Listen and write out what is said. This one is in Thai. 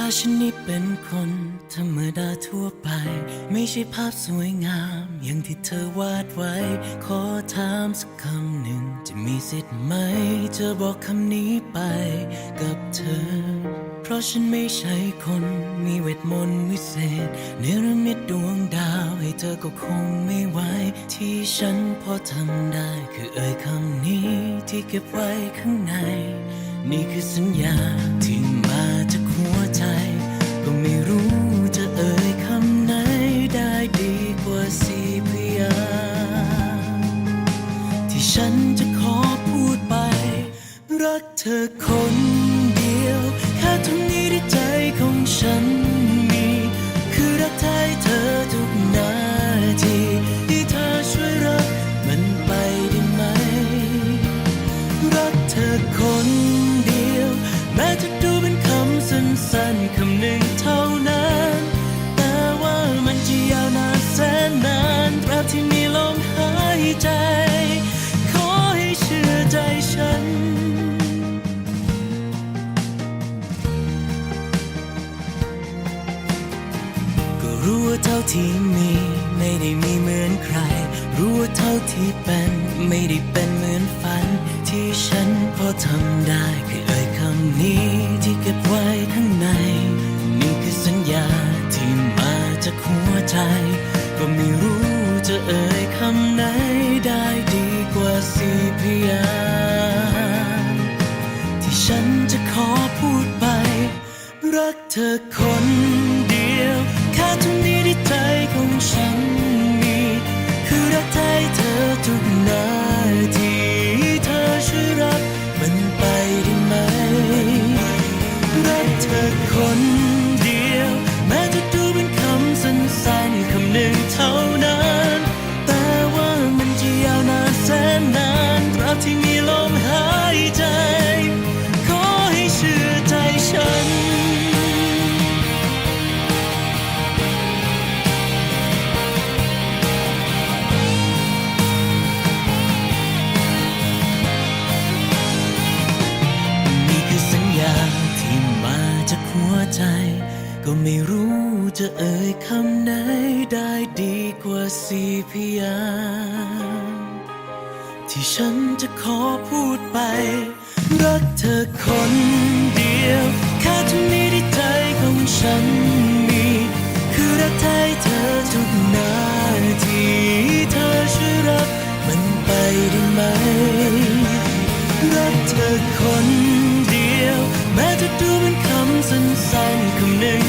ถ้าฉันนี่เป็นคนธรรมดาทั่วไปไม่ใช่ภาพสวยงามอย่างที่เธอวาดไว้ขอถามสักคำหนึ่งจะมีสิทธิ์ไหมจะบอกคำนี้ไปกับเธอเพราะฉันไม่ใช่คนมีเวทมนต์วิเศษเนรมิตดวงดาวให้เธอก็คงไม่ไหวที่ฉันพอทำได้คือเอ่ยคำนี้ที่เก็บไว้ข้างในนี่คือสัญญาที่มาจากหัวใจก็ไม่รู้จะเอ่ยคำไหนได้ดีกว่าสี่พยางค์ที่ฉันจะขอพูดไปรักเธอคนเดียวแค่ตรงนี้ที่ใจของฉันมีคือรักแท้เธอทุกนาทีที่เธอช่วยรักมันไปได้ไหมรักเธอคนเดียวแม้จะดูเป็นคำสั้นๆคำหนึ่งเท่านั้นแต่ว่ามันจะยาวนานแสนนานตราบที่มีลมหายใจขอให้เชื่อใจฉันก็รู้ว่าเท่าที่มีไม่ได้มีเหมือนใครรู้ว่าเท่าที่เป็นไม่ได้เป็นเหมือนฝันที่ฉันพอทำได้คือเอ่ยคำนี้ที่เก็บไว้ข้างในนี่คือสัญญาที่มาจากหัวใจก็ไม่รู้จะเอ่ยคำไหนได้ดีกว่าสี่พยางค์ที่ฉันจะขอพูดไปรักเธอคนเดียวแค่ตรงนี้ที่ใจของฉันมีคือรักแท้เธอทุกนาทีเธอช่วยรักมันไปได้ไหมรักเธอคนเดียวแม้จะดูเป็นคำสั้นๆคำหนึ่งเท่านั้นแต่ว่ามันจะยาวนานแสนนานตราบที่มีลมหายใจขอให้เชื่อใจฉันที่มาจากหัวใจก็ไม่รู้จะเอ่ยคำไหนได้ดีกว่าสี่พยางค์ที่ฉันจะขอพูดไปรักเธอคนเดียวแค่ตรงนี้ที่ใจของฉันมีคือรักแท้เธอทุกนาทีเธอช่วยรักมันไปได้ไหมรักเธอคนเดียวแม้จะดูเป็นคำสั้นๆคำหนึ่ง